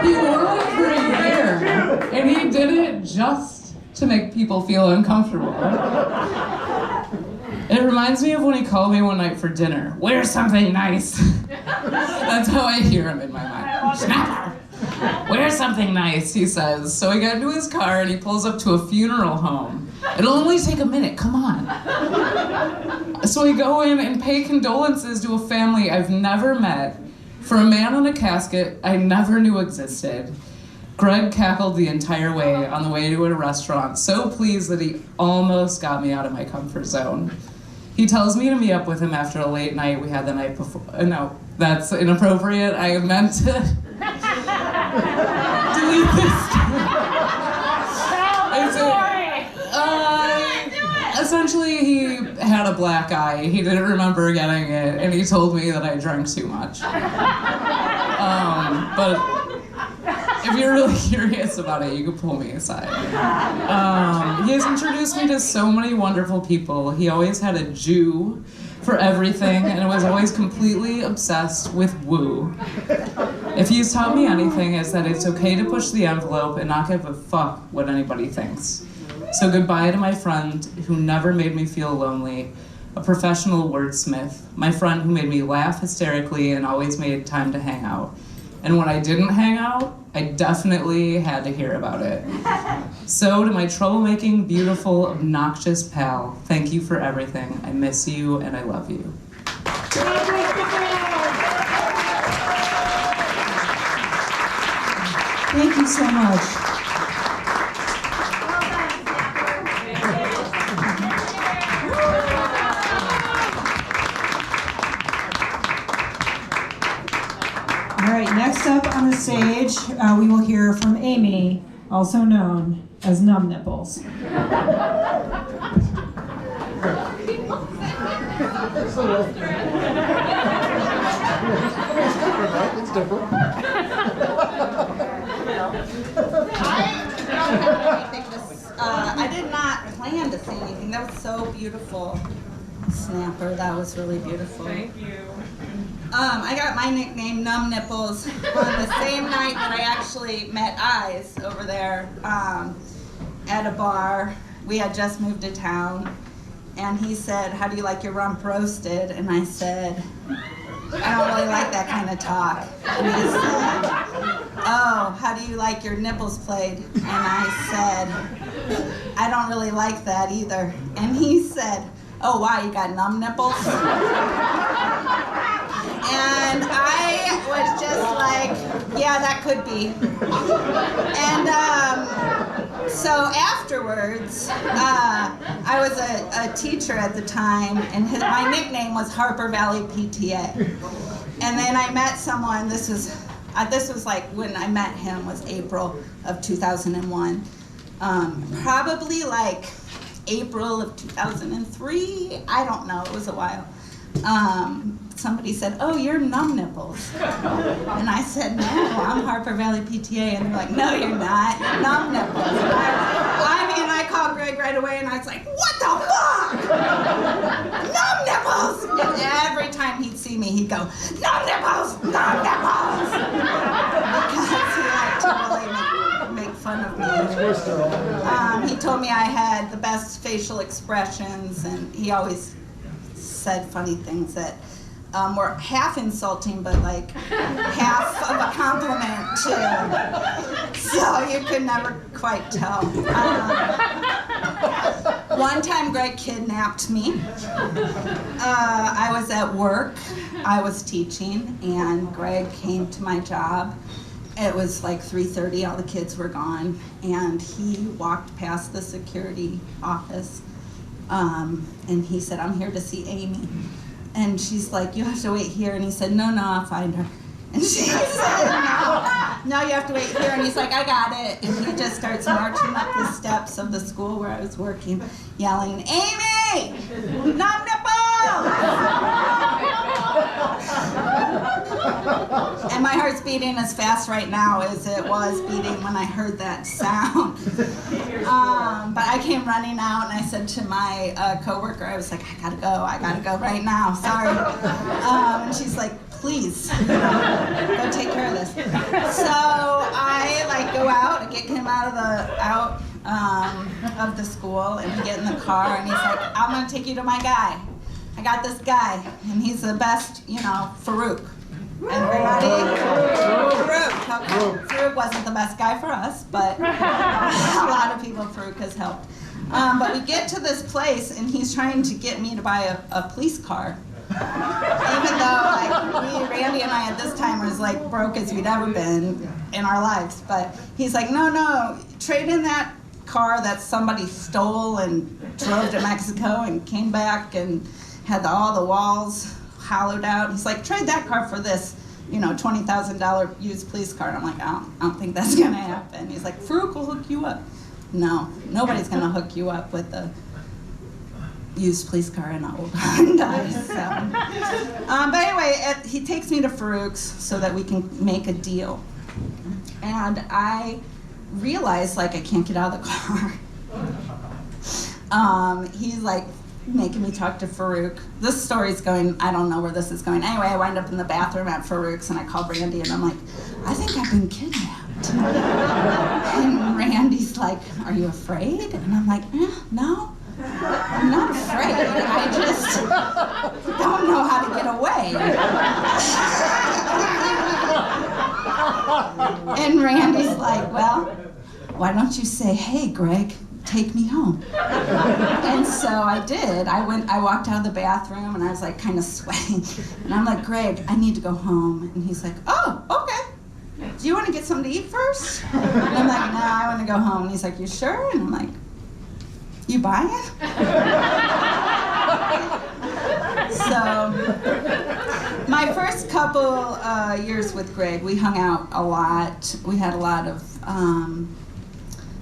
He wore it for a year, and he did it just to make people feel uncomfortable. It reminds me of when he called me one night for dinner. Wear something nice. That's how I hear him in my mind. Snapper! Wear something nice, he says. So I get into his car and he pulls up to a funeral home. It'll only take a minute, come on. So we go in and pay condolences to a family I've never met for a man in a casket I never knew existed. Greg cackled the entire way on the way to a restaurant, so pleased that he almost got me out of my comfort zone. He tells me to meet up with him after a late night we had the night before. No, that's inappropriate. I meant to delete this. Essentially, he had a black eye. He didn't remember getting it, and he told me that I drank too much. But if you're really curious about it, you can pull me aside. He has introduced me to so many wonderful people. He always had a Jew for everything, and was always completely obsessed with woo. If he's taught me anything, it's that it's okay to push the envelope and not give a fuck what anybody thinks. So goodbye to my friend who never made me feel lonely, a professional wordsmith, my friend who made me laugh hysterically and always made time to hang out. And when I didn't hang out, I definitely had to hear about it. So to my troublemaking, beautiful, obnoxious pal, thank you for everything. I miss you and I love you. Thank you so much. All right, next up on the stage, we will hear from Amy, also known as Numb Nipples. It's different. I did not plan to say anything. That was so beautiful, Snapper. That was really beautiful. Thank you. I got my nickname Numb Nipples on the same night that I actually met Eyes over there at a bar. We had just moved to town, and he said, "How do you like your rump roasted?" And I said, "I don't really like that kind of talk." And he said, "Oh, how do you like your nipples played?" And I said, "I don't really like that either." And he said, "Oh, wow, you got numb nipples?" And I was just like, yeah, that could be. And so afterwards, I was a teacher at the time, and my nickname was Harper Valley PTA. And then I met someone, this was like when I met him was April of 2001. Probably like April of 2003, I don't know, it was a while. Somebody said, "Oh, you're Numb Nipples." And I said, "No, I'm Harper Valley PTA." And they're like, "No, you're not. You're Numb Nipples." And I called Greg right away, and I was like, "What the fuck? Numb Nipples!" And every time he'd see me, he'd go, "Numb Nipples! Numb Nipples!" Because he liked to really make fun of me. He told me I had the best facial expressions, and he always said funny things that were half insulting, but like half of a compliment too. So you could never quite tell. One time Greg kidnapped me. I was at work, I was teaching, and Greg came to my job. It was like 3:30, all the kids were gone, and he walked past the security office, and he said, "I'm here to see Amy." And she's like, "You have to wait here." And he said, No, I'll find her. And she said, no, you have to wait here. And he's like, "I got it." And he just starts marching up the steps of the school where I was working, yelling, "Amy! Numb Nipples!" And my heart's beating as fast right now as it was beating when I heard that sound. But I came running out, and I said to my coworker, I was like, I gotta go right now, sorry. And she's like, "Please, go take care of this." So take him out of the school, and we get in the car, and he's like, I'm gonna take you to my guy. I got this guy, and he's the best, Farouk. Everybody? Farouk. Okay. Farouk wasn't the best guy for us, but a lot of people, Farouk has helped. But we get to this place, and he's trying to get me to buy a police car. Even though, Randy and I at this time was like broke as we'd ever been in our lives. But he's like, no, trade in that car that somebody stole and drove to Mexico and came back and had all the walls hollowed out. He's like, trade that car for this, $20,000 used police car. And I'm like, I don't think that's gonna happen. He's like, Farouk will hook you up. No, nobody's gonna hook you up with a used police car in an old Hyundai. So. But anyway, he takes me to Farouk's so that we can make a deal. And I realized, I can't get out of the car. He's like making me talk to Farouk. This story's going, I don't know where this is going. Anyway, I wind up in the bathroom at Farouk's, and I call Randy, and I'm like, I think I've been kidnapped. And Randy's like, are you afraid? And I'm like, no. I'm not afraid. I just don't know how to get away. And Randy's like, well, why don't you say, hey, Greg, take me home? And so I did. I walked out of the bathroom, and I was kind of sweating. And I'm like, Greg, I need to go home. And he's like, oh, okay. Do you want to get something to eat first? And I'm like, no, I want to go home. And he's like, you sure? And I'm like, you buying? So, my first couple years with Greg, we hung out a lot. We had a lot of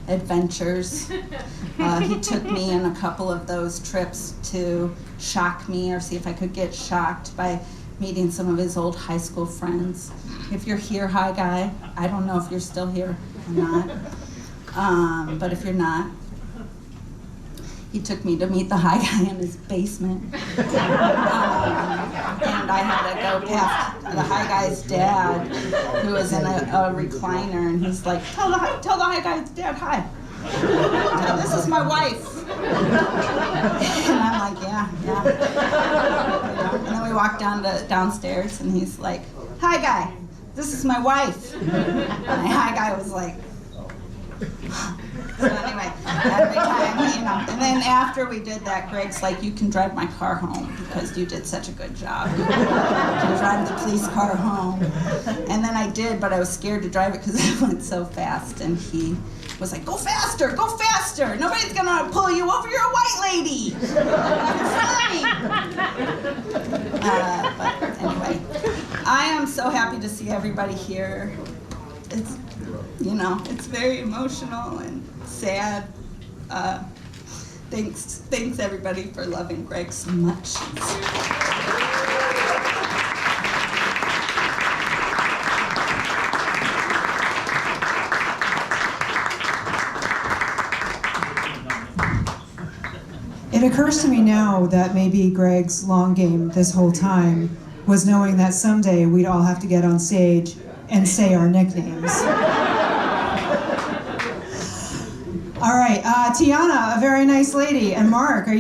adventures. He took me on a couple of those trips to shock me or see if I could get shocked by meeting some of his old high school friends. If you're here, hi guy. I don't know if you're still here or not. But if you're not, he took me to meet the high guy in his basement. And I had to go past the high guy's dad, who was in a recliner, and he's like, tell the high guy's dad hi. This is my wife. And I'm like, yeah. And then we walked downstairs, and he's like, hi guy, this is my wife. And the high guy was like, so anyway, every time, and then after we did that, Greg's like, you can drive my car home because you did such a good job. You can drive the police car home. And then I did, but I was scared to drive it because it went so fast. And he was like, go faster, go faster. Nobody's gonna pull you over, you're a white lady. But anyway, I am so happy to see everybody here. It's very emotional and sad. Thanks everybody for loving Greg so much. It occurs to me now that maybe Greg's long game this whole time was knowing that someday we'd all have to get on stage and say our nicknames. All right, Tiana, a very nice lady, and Mark, are you